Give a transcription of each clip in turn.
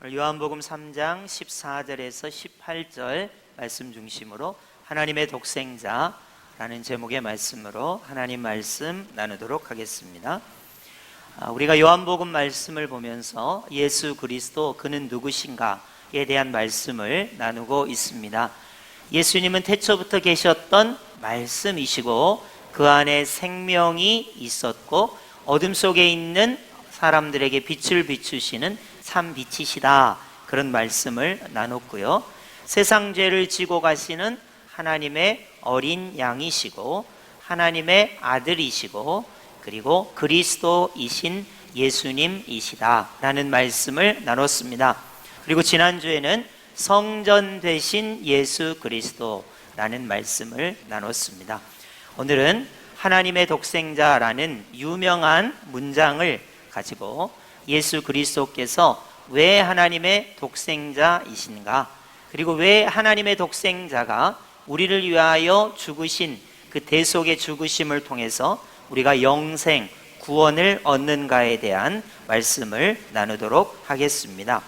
요한복음 3장 14절에서 18절 말씀 중심으로 하나님의 독생자라는 제목의 말씀으로 하나님 말씀 나누도록 하겠습니다. 우리가 요한복음 말씀을 보면서 예수 그리스도 그는 누구신가에 대한 말씀을 나누고 있습니다. 예수님은 태초부터 계셨던 말씀이시고 그 안에 생명이 있었고 어둠 속에 있는 사람들에게 빛을 비추시는 참 빛이시다, 그런 말씀을 나눴고요. 세상 죄를 지고 가시는 하나님의 어린 양이시고 하나님의 아들이시고 그리고 그리스도이신 예수님이시다 라는 말씀을 나눴습니다. 그리고 지난주에는 성전 되신 예수 그리스도라는 말씀을 나눴습니다. 오늘은 하나님의 독생자라는 유명한 문장을 가지고 예수 그리스도께서 왜 하나님의 독생자이신가, 그리고 왜 하나님의 독생자가 우리를 위하여 죽으신 그 대속의 죽으심을 통해서 우리가 영생, 구원을 얻는가에 대한 말씀을 나누도록 하겠습니다.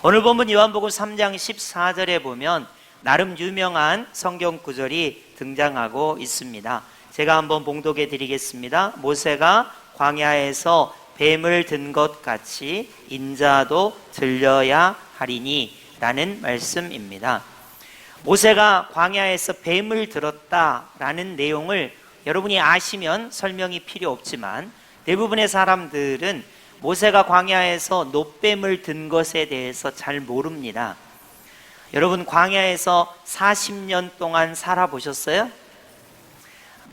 오늘 본문 요한복음 3장 14절에 보면 나름 유명한 성경 구절이 등장하고 있습니다. 제가 한번 봉독해 드리겠습니다. 모세가 광야에서 뱀을 든 것 같이 인자도 들려야 하리니 라는 말씀입니다. 모세가 광야에서 뱀을 들었다라는 내용을 여러분이 아시면 설명이 필요 없지만 대부분의 사람들은 모세가 광야에서 놋뱀을 든 것에 대해서 잘 모릅니다. 여러분, 광야에서 40년 동안 살아보셨어요?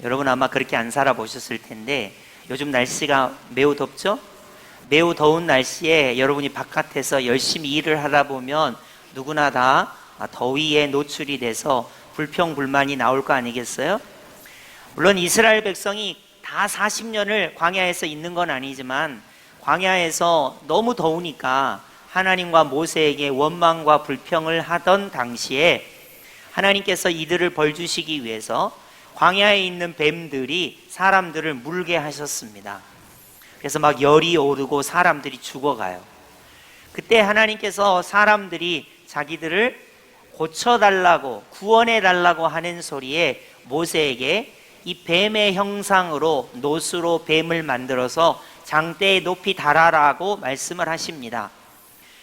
여러분 아마 그렇게 안 살아보셨을 텐데 요즘 날씨가 매우 덥죠? 매우 더운 날씨에 여러분이 바깥에서 열심히 일을 하다 보면 누구나 다 더위에 노출이 돼서 불평불만이 나올 거 아니겠어요? 물론 이스라엘 백성이 다 40년을 광야에서 있는 건 아니지만 광야에서 너무 더우니까 하나님과 모세에게 원망과 불평을 하던 당시에 하나님께서 이들을 벌주시기 위해서 광야에 있는 뱀들이 사람들을 물게 하셨습니다. 그래서 막 열이 오르고 사람들이 죽어가요. 그때 하나님께서 사람들이 자기들을 고쳐달라고, 구원해달라고 하는 소리에 모세에게 이 뱀의 형상으로 놋으로 뱀을 만들어서 장대에 높이 달아라고 말씀을 하십니다.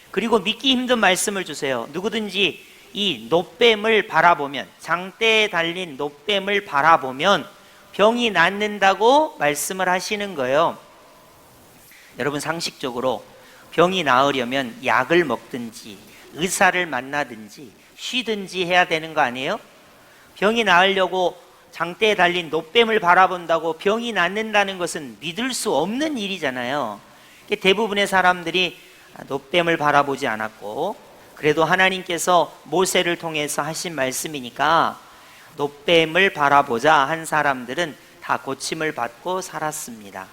그리고 믿기 힘든 말씀을 주세요. 누구든지 이 놋뱀을 바라보면, 장대에 달린 놋뱀을 바라보면 병이 낫는다고 말씀을 하시는 거예요. 여러분, 상식적으로 병이 나으려면 약을 먹든지 의사를 만나든지 쉬든지 해야 되는 거 아니에요? 병이 나으려고 장대에 달린 놋뱀을 바라본다고 병이 낫는다는 것은 믿을 수 없는 일이잖아요. 대부분의 사람들이 놋뱀을 바라보지 않았고, 그래도 하나님께서 모세를 통해서 하신 말씀이니까 놋뱀을 바라보자 한 사람들은 다 고침을 받고 살았습니다.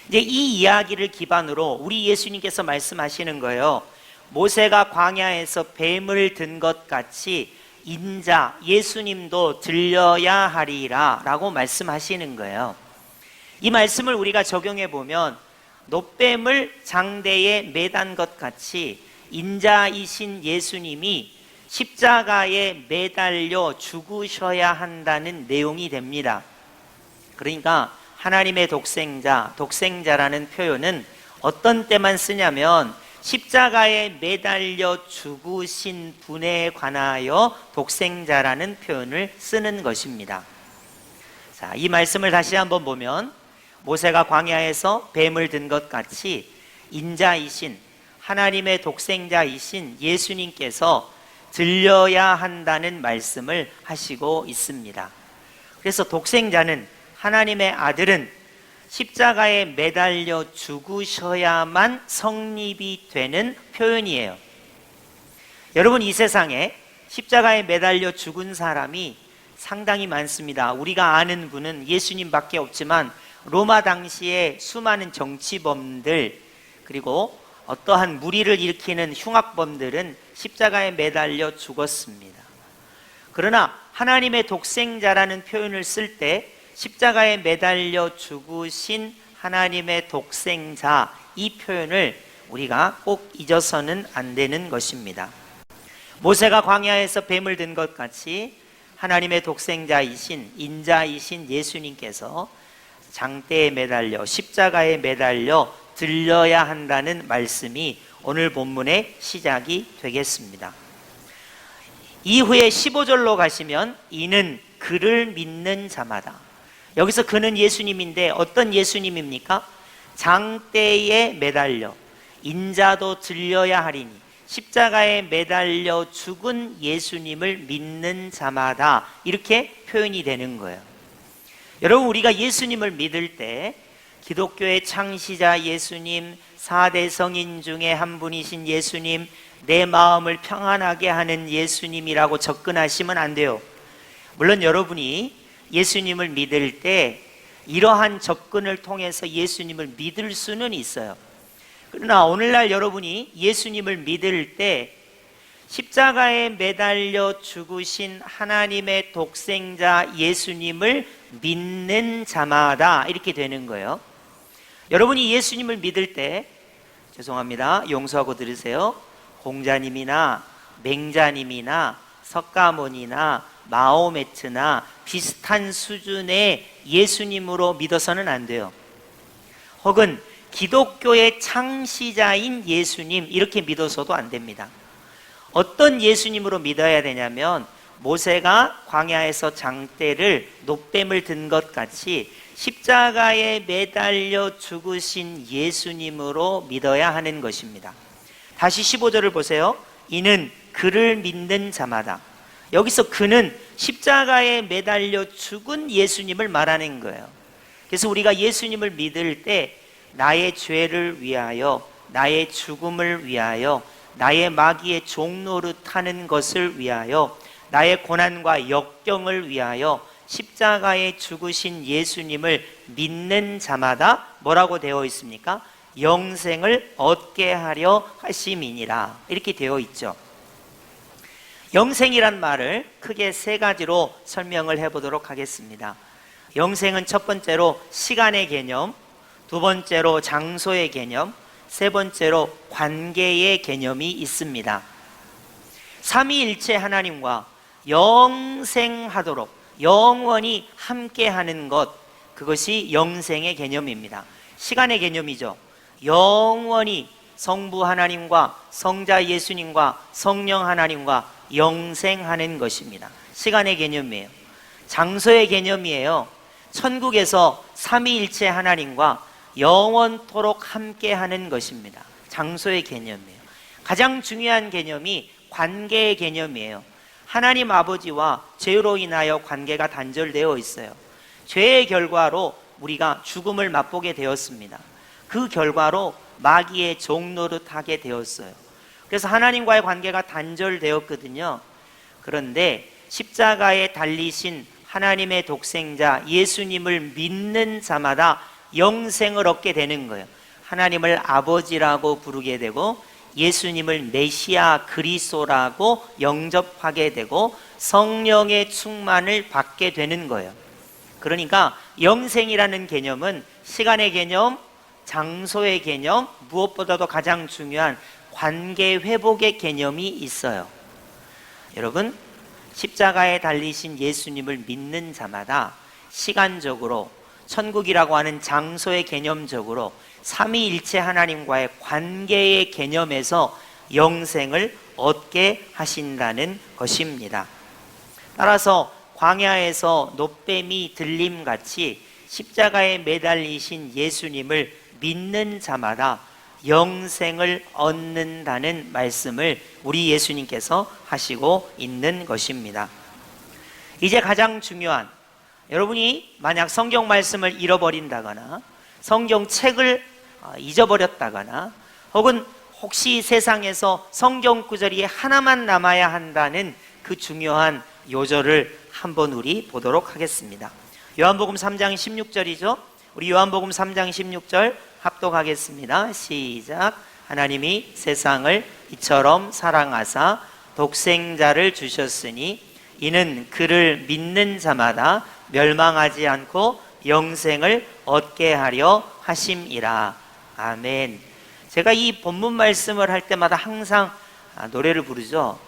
이제 이 이야기를 기반으로 우리 예수님께서 말씀하시는 거예요. 모세가 광야에서 뱀을 든 것 같이 인자, 예수님도 들려야 하리라 라고 말씀하시는 거예요. 이 말씀을 우리가 적용해 보면 놋뱀을 장대에 매단 것 같이 인자이신 예수님이 십자가에 매달려 죽으셔야 한다는 내용이 됩니다. 그러니까 하나님의 독생자, 독생자라는 표현은 어떤 때만 쓰냐면 십자가에 매달려 죽으신 분에 관하여 독생자라는 표현을 쓰는 것입니다. 자, 이 말씀을 다시 한번 보면 모세가 광야에서 뱀을 든 것 같이 인자이신 하나님의 독생자이신 예수님께서 들려야 한다는 말씀을 하시고 있습니다. 그래서 독생자는, 하나님의 아들은 십자가에 매달려 죽으셔야만 성립이 되는 표현이에요. 여러분, 이 세상에 십자가에 매달려 죽은 사람이 상당히 많습니다. 우리가 아는 분은 예수님밖에 없지만 로마 당시에 수많은 정치범들, 그리고 어떠한 무리를 일으키는 흉악범들은 십자가에 매달려 죽었습니다. 그러나 하나님의 독생자라는 표현을 쓸 때 십자가에 매달려 죽으신 하나님의 독생자, 이 표현을 우리가 꼭 잊어서는 안 되는 것입니다. 모세가 광야에서 뱀을 든 것 같이 하나님의 독생자이신 인자이신 예수님께서 장대에 매달려 십자가에 매달려 들려야 한다는 말씀이 오늘 본문의 시작이 되겠습니다. 이후에 15절로 가시면 이는 그를 믿는 자마다, 여기서 그는 예수님인데 어떤 예수님입니까? 장대에 매달려 인자도 들려야 하리니 십자가에 매달려 죽은 예수님을 믿는 자마다, 이렇게 표현이 되는 거예요. 여러분, 우리가 예수님을 믿을 때 기독교의 창시자 예수님, 4대 성인 중에 한 분이신 예수님, 내 마음을 평안하게 하는 예수님이라고 접근하시면 안 돼요. 물론 여러분이 예수님을 믿을 때 이러한 접근을 통해서 예수님을 믿을 수는 있어요. 그러나 오늘날 여러분이 예수님을 믿을 때 십자가에 매달려 죽으신 하나님의 독생자 예수님을 믿는 자마다, 이렇게 되는 거예요. 여러분이 예수님을 믿을 때, 죄송합니다, 용서하고 들으세요, 공자님이나 맹자님이나 석가모니나 마호메트나 비슷한 수준의 예수님으로 믿어서는 안 돼요. 혹은 기독교의 창시자인 예수님, 이렇게 믿어서도 안 됩니다. 어떤 예수님으로 믿어야 되냐면 모세가 광야에서 장대를, 노뱀을 든 것 같이 십자가에 매달려 죽으신 예수님으로 믿어야 하는 것입니다. 다시 15절을 보세요. 이는 그를 믿는 자마다. 여기서 그는 십자가에 매달려 죽은 예수님을 말하는 거예요. 그래서 우리가 예수님을 믿을 때 나의 죄를 위하여, 나의 죽음을 위하여, 나의 마귀의 종노릇하는 것을 위하여, 나의 고난과 역경을 위하여 십자가에 죽으신 예수님을 믿는 자마다 뭐라고 되어 있습니까? 영생을 얻게 하려 하심이니라, 이렇게 되어 있죠. 영생이란 말을 크게 세 가지로 설명을 해보도록 하겠습니다. 영생은 첫 번째로 시간의 개념, 두 번째로 장소의 개념, 세 번째로 관계의 개념이 있습니다. 삼위일체 하나님과 영생하도록 영원히 함께하는 것, 그것이 영생의 개념입니다. 시간의 개념이죠. 영원히 성부 하나님과 성자 예수님과 성령 하나님과 영생하는 것입니다. 시간의 개념이에요. 장소의 개념이에요. 천국에서 삼위일체 하나님과 영원토록 함께하는 것입니다. 장소의 개념이에요. 가장 중요한 개념이 관계의 개념이에요. 하나님 아버지와 죄로 인하여 관계가 단절되어 있어요. 죄의 결과로 우리가 죽음을 맛보게 되었습니다. 그 결과로 마귀의 종노릇하게 되었어요. 그래서 하나님과의 관계가 단절되었거든요. 그런데 십자가에 달리신 하나님의 독생자 예수님을 믿는 자마다 영생을 얻게 되는 거예요. 하나님을 아버지라고 부르게 되고 예수님을 메시아 그리스도라고 영접하게 되고 성령의 충만을 받게 되는 거예요. 그러니까 영생이라는 개념은 시간의 개념, 장소의 개념, 무엇보다도 가장 중요한 관계 회복의 개념이 있어요. 여러분, 십자가에 달리신 예수님을 믿는 자마다 시간적으로, 천국이라고 하는 장소의 개념적으로 삼위일체 하나님과의 관계의 개념에서 영생을 얻게 하신다는 것입니다. 따라서 광야에서 노뱀이 들림같이 십자가에 매달리신 예수님을 믿는 자마다 영생을 얻는다는 말씀을 우리 예수님께서 하시고 있는 것입니다. 이제 가장 중요한, 여러분이 만약 성경 말씀을 잃어버린다거나 성경책을 잊어버렸다거나 혹은 혹시 세상에서 성경 구절이 하나만 남아야 한다는 그 중요한 요절을 한번 우리 보도록 하겠습니다. 요한복음 3장 16절이죠. 우리 요한복음 3장 16절 합독하겠습니다. 시작. 하나님이 세상을 이처럼 사랑하사 독생자를 주셨으니 이는 그를 믿는 자마다 멸망하지 않고 영생을 얻게 하려 하심이라. 아멘. 제가 이 본문 말씀을 할 때마다 항상 노래를 부르죠.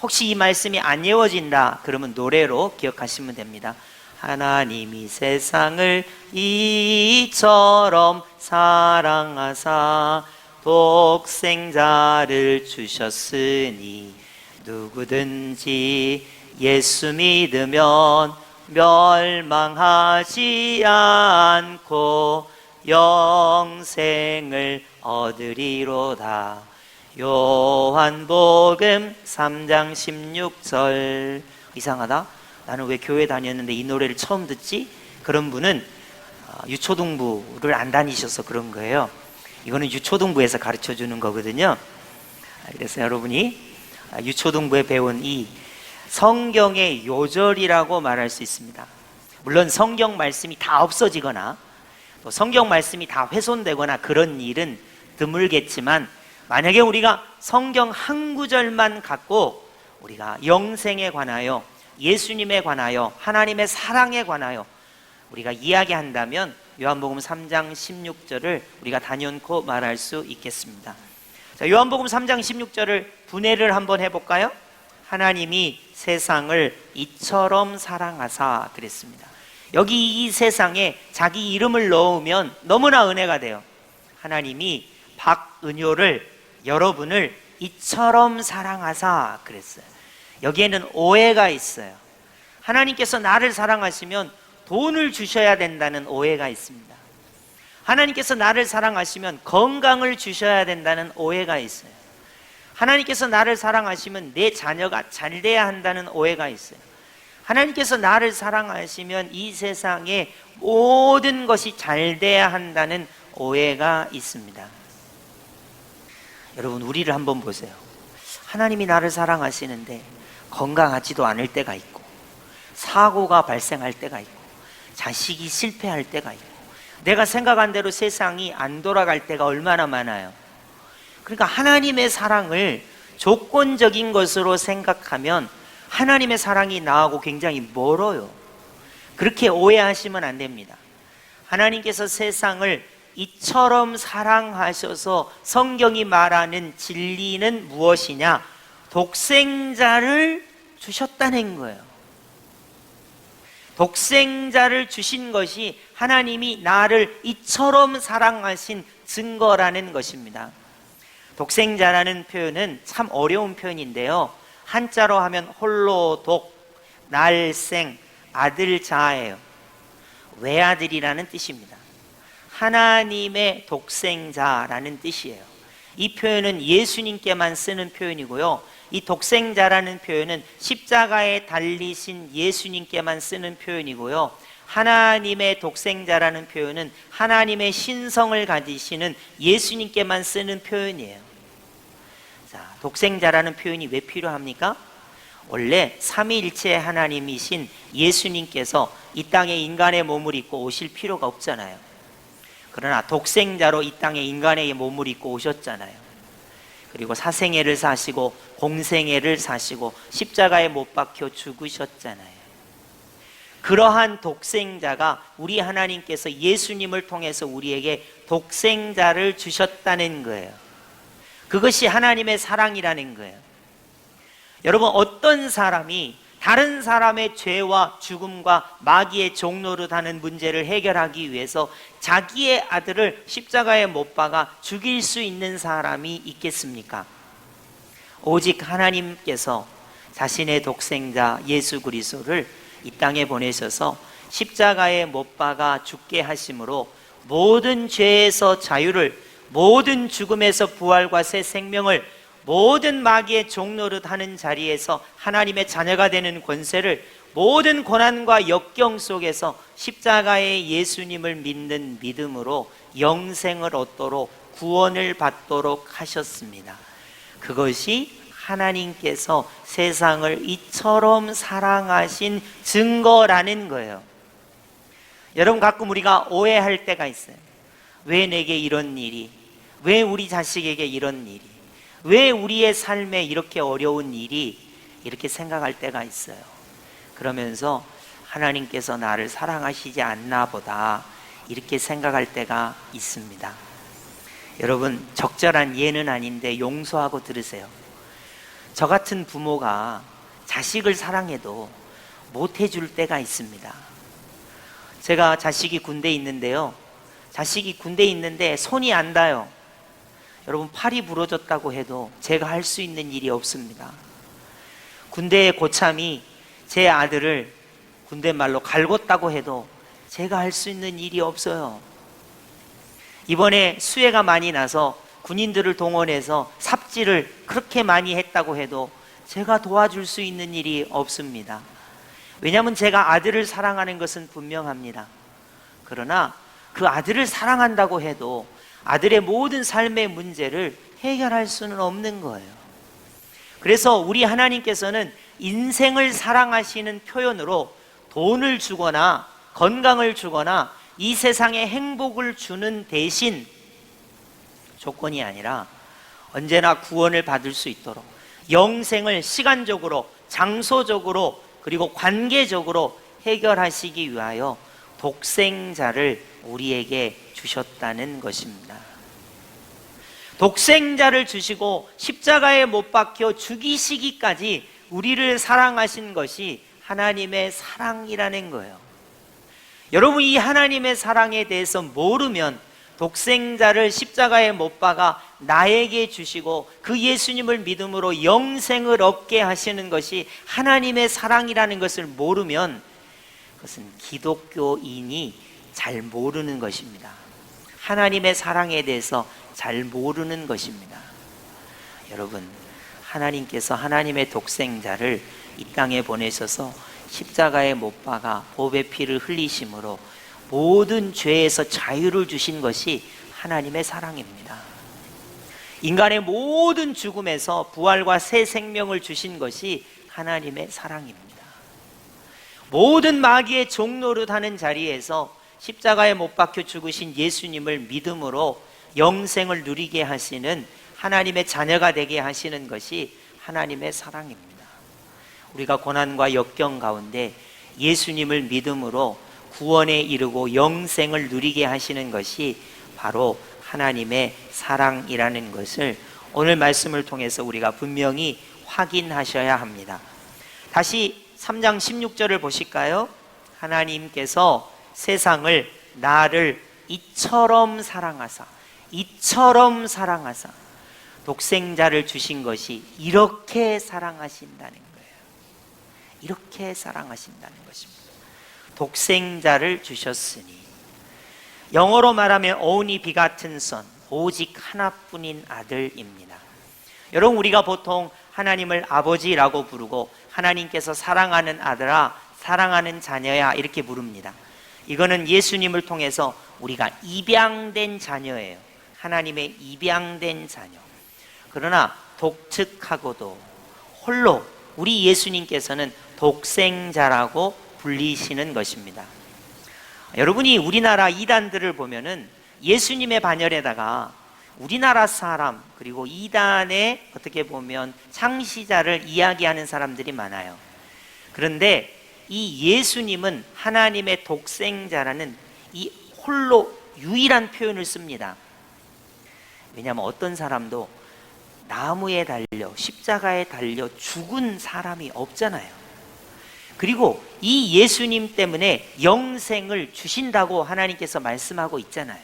혹시 이 말씀이 안 외워진다 그러면 노래로 기억하시면 됩니다. 하나님이 세상을 이처럼 사랑하사 독생자를 주셨으니 누구든지 예수 믿으면 멸망하지 않고 영생을 얻으리로다. 요한복음 3장 16절. 이상하다. 나는 왜 교회 다녔는데 이 노래를 처음 듣지? 그런 분은 유초등부를 안 다니셔서 그런 거예요. 이거는 유초등부에서 가르쳐 주는 거거든요. 그래서 여러분이 유초등부에 배운 이 성경의 요절이라고 말할 수 있습니다. 물론 성경 말씀이 다 없어지거나 또 성경 말씀이 다 훼손되거나 그런 일은 드물겠지만, 만약에 우리가 성경 한 구절만 갖고 우리가 영생에 관하여, 예수님에 관하여, 하나님의 사랑에 관하여 우리가 이야기한다면 요한복음 3장 16절을 우리가 단연코 말할 수 있겠습니다. 자, 요한복음 3장 16절을 분해를 한번 해볼까요? 하나님이 세상을 이처럼 사랑하사 그랬습니다. 여기 이 세상에 자기 이름을 넣으면 너무나 은혜가 돼요. 하나님이 박은효를, 여러분을 이처럼 사랑하사 그랬어요. 여기에는 오해가 있어요. 하나님께서 나를 사랑하시면 돈을 주셔야 된다는 오해가 있습니다. 하나님께서 나를 사랑하시면 건강을 주셔야 된다는 오해가 있어요. 하나님께서 나를 사랑하시면 내 자녀가 잘 돼야 한다는 오해가 있어요. 하나님께서 나를 사랑하시면 이 세상의 모든 것이 잘 돼야 한다는 오해가 있습니다. 여러분, 우리를 한번 보세요. 하나님이 나를 사랑하시는데 건강하지도 않을 때가 있고, 사고가 발생할 때가 있고, 자식이 실패할 때가 있고, 내가 생각한 대로 세상이 안 돌아갈 때가 얼마나 많아요. 그러니까 하나님의 사랑을 조건적인 것으로 생각하면 하나님의 사랑이 나하고 굉장히 멀어요. 그렇게 오해하시면 안 됩니다. 하나님께서 세상을 이처럼 사랑하셔서 성경이 말하는 진리는 무엇이냐? 독생자를 주셨다는 거예요. 독생자를 주신 것이 하나님이 나를 이처럼 사랑하신 증거라는 것입니다. 독생자라는 표현은 참 어려운 표현인데요, 한자로 하면 홀로 독, 날생, 아들자예요. 외아들이라는 뜻입니다. 하나님의 독생자라는 뜻이에요. 이 표현은 예수님께만 쓰는 표현이고요, 이 독생자라는 표현은 십자가에 달리신 예수님께만 쓰는 표현이고요, 하나님의 독생자라는 표현은 하나님의 신성을 가지시는 예수님께만 쓰는 표현이에요. 자, 독생자라는 표현이 왜 필요합니까? 원래 삼위일체 하나님이신 예수님께서 이 땅에 인간의 몸을 입고 오실 필요가 없잖아요. 그러나 독생자로 이 땅에 인간의 몸을 입고 오셨잖아요. 그리고 사생애를 사시고 공생애를 사시고 십자가에 못 박혀 죽으셨잖아요. 그러한 독생자가 우리 하나님께서 예수님을 통해서 우리에게 독생자를 주셨다는 거예요. 그것이 하나님의 사랑이라는 거예요. 여러분, 어떤 사람이 다른 사람의 죄와 죽음과 마귀의 종노릇하는 문제를 해결하기 위해서 자기의 아들을 십자가에 못 박아 죽일 수 있는 사람이 있겠습니까? 오직 하나님께서 자신의 독생자 예수 그리스도를 이 땅에 보내셔서 십자가에 못 박아 죽게 하심으로 모든 죄에서 자유를, 모든 죽음에서 부활과 새 생명을, 모든 마귀의 종노릇하는 자리에서 하나님의 자녀가 되는 권세를, 모든 고난과 역경 속에서 십자가의 예수님을 믿는 믿음으로 영생을 얻도록, 구원을 받도록 하셨습니다. 그것이 하나님께서 세상을 이처럼 사랑하신 증거라는 거예요. 여러분, 가끔 우리가 오해할 때가 있어요. 왜 내게 이런 일이, 왜 우리 자식에게 이런 일이, 왜 우리의 삶에 이렇게 어려운 일이, 이렇게 생각할 때가 있어요. 그러면서 하나님께서 나를 사랑하시지 않나 보다, 이렇게 생각할 때가 있습니다. 여러분, 적절한 예는 아닌데 용서하고 들으세요. 저 같은 부모가 자식을 사랑해도 못해줄 때가 있습니다. 제가 자식이 군대에 있는데요, 자식이 군대에 있는데 손이 안 닿아요. 여러분, 팔이 부러졌다고 해도 제가 할 수 있는 일이 없습니다. 군대의 고참이 제 아들을 군대 말로 갈궜다고 해도 제가 할 수 있는 일이 없어요. 이번에 수해가 많이 나서 군인들을 동원해서 삽질을 그렇게 많이 했다고 해도 제가 도와줄 수 있는 일이 없습니다. 왜냐하면 제가 아들을 사랑하는 것은 분명합니다. 그러나 그 아들을 사랑한다고 해도 아들의 모든 삶의 문제를 해결할 수는 없는 거예요. 그래서 우리 하나님께서는 인생을 사랑하시는 표현으로 돈을 주거나 건강을 주거나 이 세상에 행복을 주는 대신 조건이 아니라 언제나 구원을 받을 수 있도록 영생을 시간적으로, 장소적으로, 그리고 관계적으로 해결하시기 위하여 독생자를 우리에게 주셨다는 것입니다. 독생자를 주시고 십자가에 못 박혀 죽이시기까지 우리를 사랑하신 것이 하나님의 사랑이라는 거예요. 여러분, 이 하나님의 사랑에 대해서 모르면 독생자를 십자가에 못 박아 나에게 주시고 그 예수님을 믿음으로 영생을 얻게 하시는 것이 하나님의 사랑이라는 것을 모르면 그것은 기독교인이 잘 모르는 것입니다. 하나님의 사랑에 대해서 잘 모르는 것입니다. 여러분, 하나님께서 하나님의 독생자를 이 땅에 보내셔서 십자가에 못 박아 보배 피를 흘리심으로 모든 죄에서 자유를 주신 것이 하나님의 사랑입니다. 인간의 모든 죽음에서 부활과 새 생명을 주신 것이 하나님의 사랑입니다. 모든 마귀의 종노릇하는 자리에서 십자가에 못 박혀 죽으신 예수님을 믿음으로 영생을 누리게 하시는, 하나님의 자녀가 되게 하시는 것이 하나님의 사랑입니다. 우리가 고난과 역경 가운데 예수님을 믿음으로 구원에 이르고 영생을 누리게 하시는 것이 바로 하나님의 사랑이라는 것을 오늘 말씀을 통해서 우리가 분명히 확인하셔야 합니다. 다시 3장 16절을 보실까요? 하나님께서 세상을, 나를 이처럼 사랑하사 독생자를 주신 것이 이렇게 사랑하신다는 거예요. 이렇게 사랑하신다는 것입니다. 독생자를 주셨으니, 영어로 말하면 only begotten son, 오직 하나뿐인 아들입니다. 여러분, 우리가 보통 하나님을 아버지라고 부르고 하나님께서 사랑하는 아들아, 사랑하는 자녀야 이렇게 부릅니다. 이거는 예수님을 통해서 우리가 입양된 자녀예요. 하나님의 입양된 자녀. 그러나 독특하고도 홀로 우리 예수님께서는 독생자라고 불리시는 것입니다. 여러분이 우리나라 이단들을 보면은 예수님의 반열에다가 우리나라 사람, 그리고 이단의 어떻게 보면 창시자를 이야기하는 사람들이 많아요. 그런데 이 예수님은 하나님의 독생자라는 이 홀로 유일한 표현을 씁니다. 왜냐하면 어떤 사람도 나무에 달려, 십자가에 달려 죽은 사람이 없잖아요. 그리고 이 예수님 때문에 영생을 주신다고 하나님께서 말씀하고 있잖아요.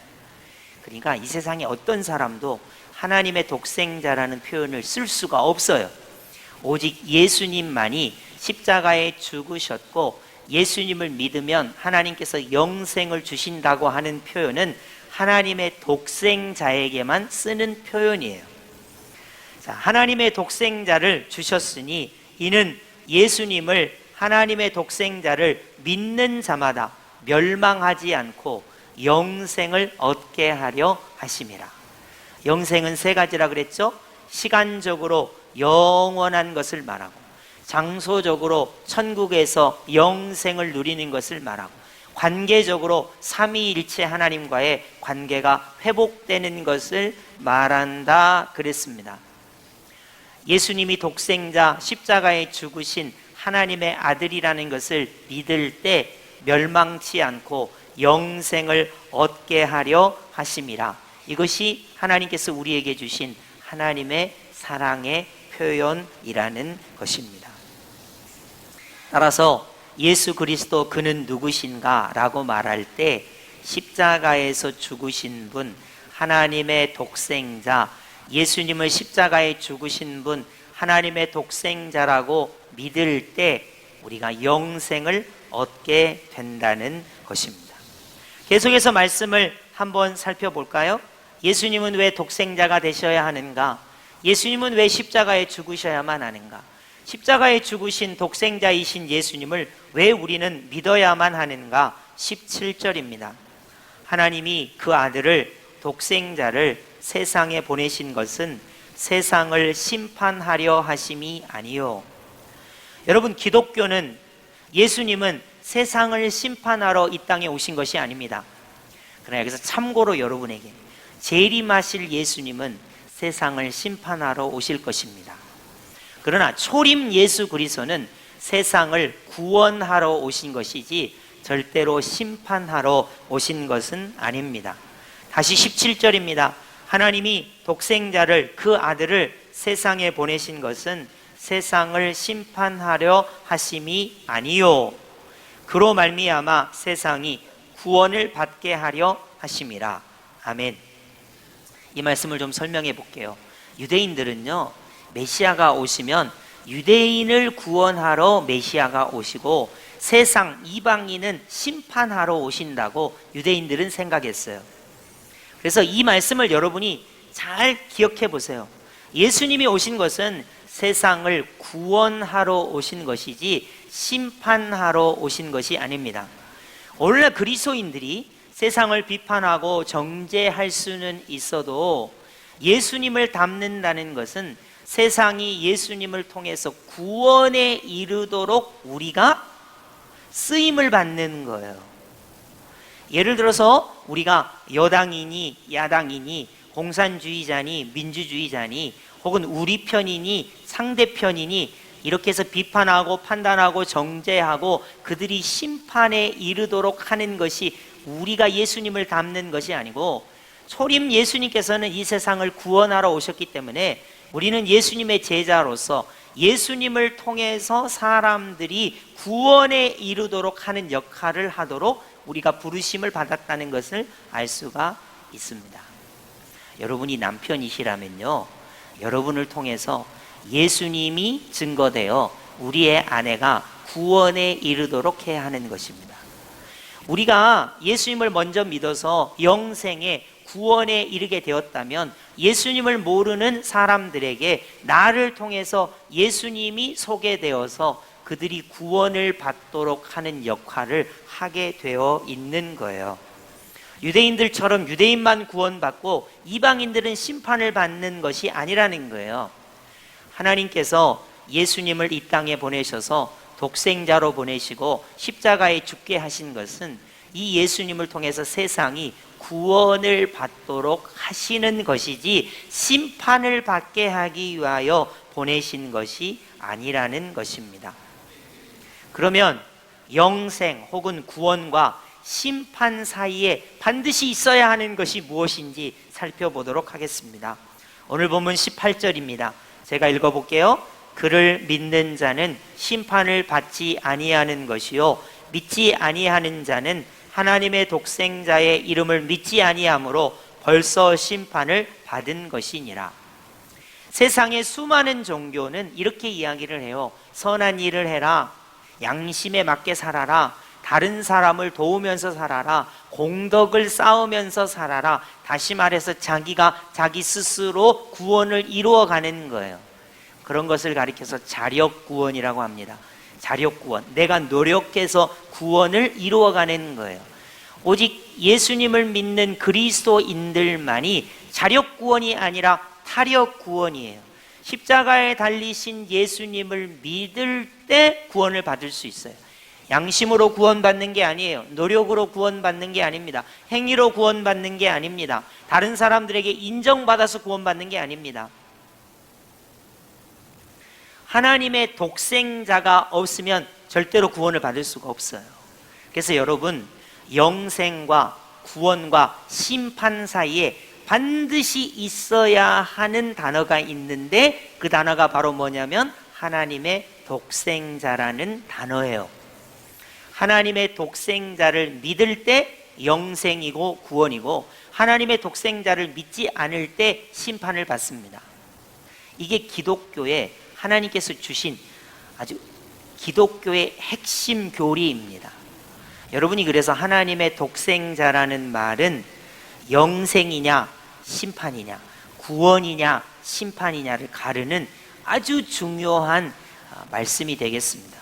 그러니까 이 세상에 어떤 사람도 하나님의 독생자라는 표현을 쓸 수가 없어요. 오직 예수님만이 십자가에 죽으셨고 예수님을 믿으면 하나님께서 영생을 주신다고 하는 표현은 하나님의 독생자에게만 쓰는 표현이에요. 자, 하나님의 독생자를 주셨으니 이는 예수님을, 하나님의 독생자를 믿는 자마다 멸망하지 않고 영생을 얻게 하려 하심이라. 영생은 세 가지라 그랬죠? 시간적으로 영원한 것을 말하고, 장소적으로 천국에서 영생을 누리는 것을 말하고, 관계적으로 삼위일체 하나님과의 관계가 회복되는 것을 말한다 그랬습니다. 예수님이 독생자, 십자가에 죽으신 하나님의 아들이라는 것을 믿을 때 멸망치 않고 영생을 얻게 하려 하심이라. 이것이 하나님께서 우리에게 주신 하나님의 사랑의 표현이라는 것입니다. 따라서 예수 그리스도 그는 누구신가 라고 말할 때 십자가에서 죽으신 분, 하나님의 독생자, 예수님을 십자가에 죽으신 분, 하나님의 독생자라고 믿을 때 우리가 영생을 얻게 된다는 것입니다. 계속해서 말씀을 한번 살펴볼까요? 예수님은 왜 독생자가 되셔야 하는가? 예수님은 왜 십자가에 죽으셔야만 하는가? 십자가에 죽으신 독생자이신 예수님을 왜 우리는 믿어야만 하는가? 17절입니다. 하나님이 그 아들을, 독생자를 세상에 보내신 것은 세상을 심판하려 하심이 아니요. 여러분, 기독교는, 예수님은 세상을 심판하러 이 땅에 오신 것이 아닙니다. 그러나 여기서 참고로 여러분에게, 재림하실 예수님은 세상을 심판하러 오실 것입니다. 그러나 초림 예수 그리스도는 세상을 구원하러 오신 것이지 절대로 심판하러 오신 것은 아닙니다. 다시 17절입니다. 하나님이 독생자를, 그 아들을 세상에 보내신 것은 세상을 심판하려 하심이 아니요, 그로 말미암아 세상이 구원을 받게 하려 하심이라. 아멘. 이 말씀을 좀 설명해 볼게요. 유대인들은요, 메시아가 오시면 유대인을 구원하러 메시아가 오시고 세상 이방인은 심판하러 오신다고 유대인들은 생각했어요. 그래서 이 말씀을 여러분이 잘 기억해 보세요. 예수님이 오신 것은 세상을 구원하러 오신 것이지 심판하러 오신 것이 아닙니다. 원래 그리스도인들이 세상을 비판하고 정죄할 수는 있어도 예수님을 닮는다는 것은 세상이 예수님을 통해서 구원에 이르도록 우리가 쓰임을 받는 거예요. 예를 들어서 우리가 여당이니 야당이니 공산주의자니 민주주의자니 혹은 우리 편이니 상대편이니 이렇게 해서 비판하고 판단하고 정죄하고 그들이 심판에 이르도록 하는 것이 우리가 예수님을 닮는 것이 아니고, 초림 예수님께서는 이 세상을 구원하러 오셨기 때문에 우리는 예수님의 제자로서 예수님을 통해서 사람들이 구원에 이르도록 하는 역할을 하도록 우리가 부르심을 받았다는 것을 알 수가 있습니다. 여러분이 남편이시라면요, 여러분을 통해서 예수님이 증거되어 우리의 아내가 구원에 이르도록 해야 하는 것입니다. 우리가 예수님을 먼저 믿어서 영생에, 구원에 이르게 되었다면 예수님을 모르는 사람들에게 나를 통해서 예수님이 소개되어서 그들이 구원을 받도록 하는 역할을 하게 되어 있는 거예요. 유대인들처럼 유대인만 구원받고 이방인들은 심판을 받는 것이 아니라는 거예요. 하나님께서 예수님을 이 땅에 보내셔서 독생자로 보내시고 십자가에 죽게 하신 것은 이 예수님을 통해서 세상이 구원을 받도록 하시는 것이지 심판을 받게 하기 위하여 보내신 것이 아니라는 것입니다. 그러면 영생 혹은 구원과 심판 사이에 반드시 있어야 하는 것이 무엇인지 살펴보도록 하겠습니다. 오늘 본문 18절입니다. 제가 읽어볼게요. 그를 믿는 자는 심판을 받지 아니하는 것이요, 믿지 아니하는 자는 하나님의 독생자의 이름을 믿지 아니하므로 벌써 심판을 받은 것이니라. 세상의 수많은 종교는 이렇게 이야기를 해요. 선한 일을 해라, 양심에 맞게 살아라, 다른 사람을 도우면서 살아라, 공덕을 쌓으면서 살아라. 다시 말해서 자기가 자기 스스로 구원을 이루어가는 거예요. 그런 것을 가리켜서 자력구원이라고 합니다. 자력구원, 내가 노력해서 구원을 이루어가는 거예요. 오직 예수님을 믿는 그리스도인들만이 자력구원이 아니라 타력구원이에요. 십자가에 달리신 예수님을 믿을 때 구원을 받을 수 있어요. 양심으로 구원받는 게 아니에요. 노력으로 구원받는 게 아닙니다. 행위로 구원받는 게 아닙니다. 다른 사람들에게 인정받아서 구원받는 게 아닙니다. 하나님의 독생자가 없으면 절대로 구원을 받을 수가 없어요. 그래서 여러분, 영생과 구원과 심판 사이에 반드시 있어야 하는 단어가 있는데 그 단어가 바로 뭐냐면 하나님의 독생자라는 단어예요. 하나님의 독생자를 믿을 때 영생이고 구원이고 하나님의 독생자를 믿지 않을 때 심판을 받습니다. 이게 기독교에 하나님께서 주신 아주 기독교의 핵심 교리입니다. 여러분이 그래서 하나님의 독생자라는 말은 영생이냐 심판이냐 구원이냐 심판이냐를 가르는 아주 중요한 말씀이 되겠습니다.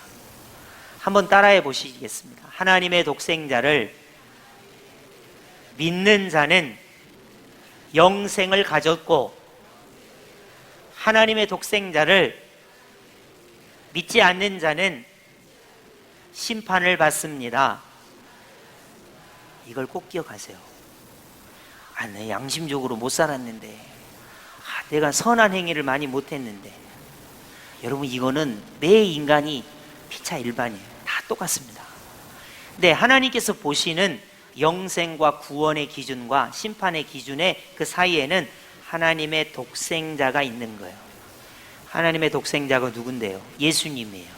한번 따라해 보시겠습니까? 하나님의 독생자를 믿는 자는 영생을 가졌고 하나님의 독생자를 믿지 않는 자는 심판을 받습니다. 이걸 꼭 기억하세요. 내 양심적으로 못 살았는데, 내가 선한 행위를 많이 못했는데. 여러분, 이거는 매 인간이 피차 일반이에요. 다 똑같습니다. 근데 하나님께서 보시는 영생과 구원의 기준과 심판의 기준의 그 사이에는 하나님의 독생자가 있는 거예요. 하나님의 독생자가 누군데요? 예수님이에요.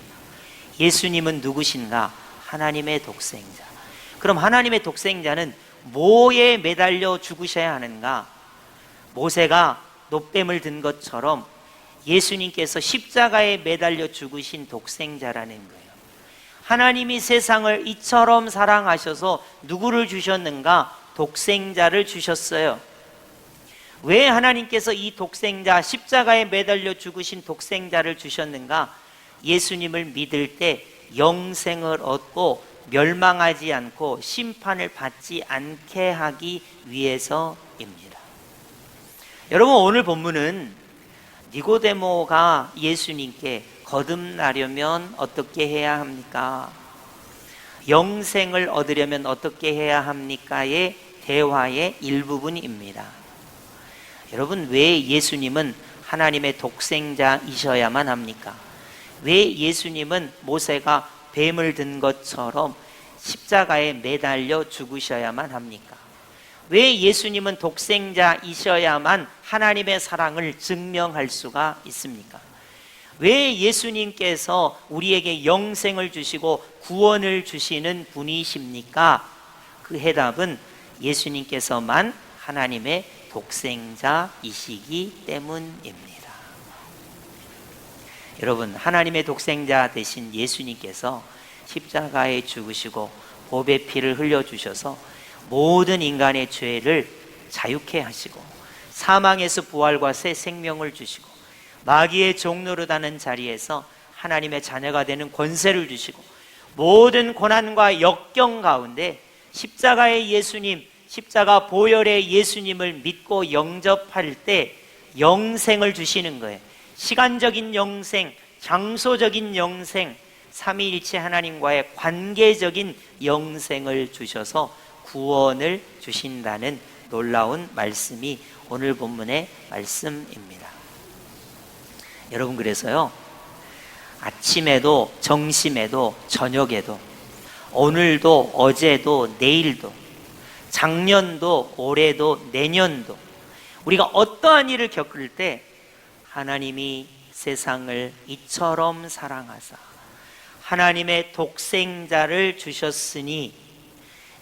예수님은 누구신가? 하나님의 독생자. 그럼 하나님의 독생자는 뭐에 매달려 죽으셔야 하는가? 모세가 놋뱀을 든 것처럼 예수님께서 십자가에 매달려 죽으신 독생자라는 거예요. 하나님이 세상을 이처럼 사랑하셔서 누구를 주셨는가? 독생자를 주셨어요. 왜 하나님께서 이 독생자, 십자가에 매달려 죽으신 독생자를 주셨는가? 예수님을 믿을 때 영생을 얻고 멸망하지 않고 심판을 받지 않게 하기 위해서입니다. 여러분, 오늘 본문은 니고데모가 예수님께 거듭나려면 어떻게 해야 합니까? 영생을 얻으려면 어떻게 해야 합니까?의 대화의 일부분입니다. 여러분, 왜 예수님은 하나님의 독생자이셔야만 합니까? 왜 예수님은 모세가 뱀을 든 것처럼 십자가에 매달려 죽으셔야만 합니까? 왜 예수님은 독생자이셔야만 하나님의 사랑을 증명할 수가 있습니까? 왜 예수님께서 우리에게 영생을 주시고 구원을 주시는 분이십니까? 그 해답은 예수님께서만 하나님의 독생자이시기 때문입니다. 여러분, 하나님의 독생자 되신 예수님께서 십자가에 죽으시고 보배 피를 흘려주셔서 모든 인간의 죄를 자유케 하시고 사망에서 부활과 새 생명을 주시고 마귀의 종노릇하는 자리에서 하나님의 자녀가 되는 권세를 주시고 모든 고난과 역경 가운데 십자가의 예수님, 십자가 보혈의 예수님을 믿고 영접할 때 영생을 주시는 거예요. 시간적인 영생, 장소적인 영생, 삼위일체 하나님과의 관계적인 영생을 주셔서 구원을 주신다는 놀라운 말씀이 오늘 본문의 말씀입니다. 여러분, 그래서요, 아침에도 점심에도 저녁에도 오늘도 어제도 내일도 작년도 올해도 내년도 우리가 어떠한 일을 겪을 때 하나님이 세상을 이처럼 사랑하사 하나님의 독생자를 주셨으니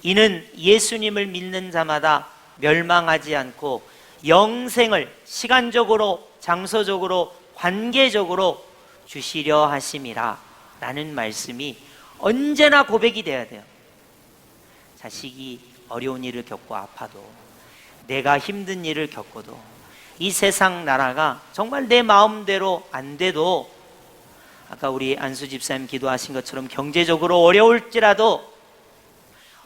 이는 예수님을 믿는 자마다 멸망하지 않고 영생을 시간적으로 장소적으로 관계적으로 주시려 하심이라 라는 말씀이 언제나 고백이 돼야 돼요. 자식이 어려운 일을 겪고 아파도, 내가 힘든 일을 겪어도, 이 세상 나라가 정말 내 마음대로 안 돼도, 아까 우리 안수 집사님 기도하신 것처럼 경제적으로 어려울지라도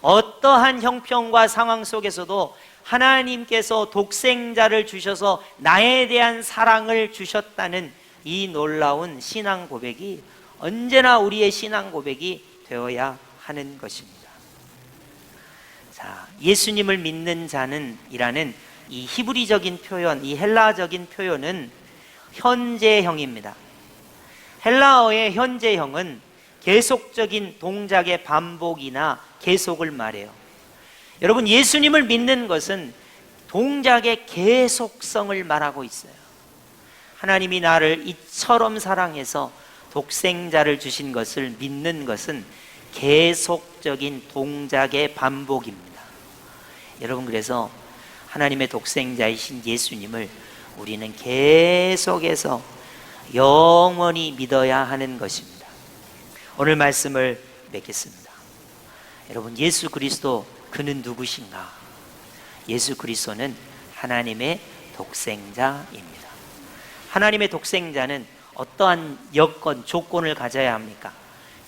어떠한 형편과 상황 속에서도 하나님께서 독생자를 주셔서 나에 대한 사랑을 주셨다는 이 놀라운 신앙 고백이 언제나 우리의 신앙 고백이 되어야 하는 것입니다. 자, 예수님을 믿는 자는 이라는 이 히브리적인 표현, 이 헬라적인 표현은 현재형입니다. 헬라어의 현재형은 계속적인 동작의 반복이나 계속을 말해요. 여러분, 예수님을 믿는 것은 동작의 계속성을 말하고 있어요. 하나님이 나를 이처럼 사랑해서 독생자를 주신 것을 믿는 것은 계속적인 동작의 반복입니다. 여러분, 그래서 하나님의 독생자이신 예수님을 우리는 계속해서 영원히 믿어야 하는 것입니다. 오늘 말씀을 맺겠습니다. 여러분, 예수 그리스도 그는 누구신가? 예수 그리스도는 하나님의 독생자입니다. 하나님의 독생자는 어떠한 여건, 조건을 가져야 합니까?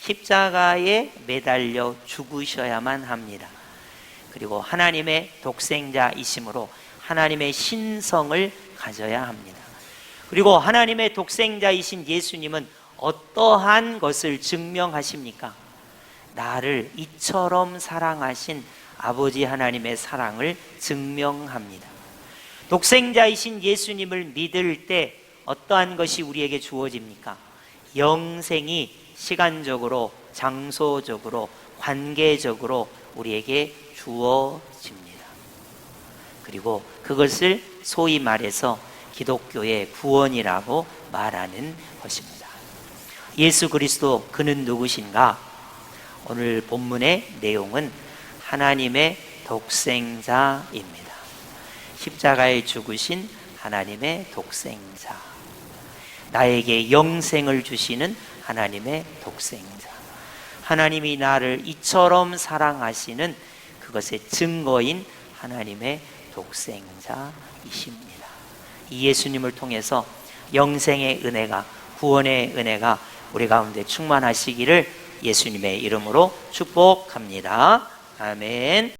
십자가에 매달려 죽으셔야만 합니다. 그리고 하나님의 독생자이심으로 하나님의 신성을 가져야 합니다. 그리고 하나님의 독생자이신 예수님은 어떠한 것을 증명하십니까? 나를 이처럼 사랑하신 아버지 하나님의 사랑을 증명합니다. 독생자이신 예수님을 믿을 때 어떠한 것이 우리에게 주어집니까? 영생이 시간적으로, 장소적으로, 관계적으로 우리에게 주어집니다. 그리고 그것을 소위 말해서 기독교의 구원이라고 말하는 것입니다. 예수 그리스도 그는 누구신가? 오늘 본문의 내용은 하나님의 독생자입니다. 십자가에 죽으신 하나님의 독생자, 나에게 영생을 주시는 하나님의 독생자, 하나님이 나를 이처럼 사랑하시는 그것의 증거인 하나님의 독생자이십니다. 이 예수님을 통해서 영생의 은혜가, 구원의 은혜가 우리 가운데 충만하시기를 예수님의 이름으로 축복합니다. 아멘.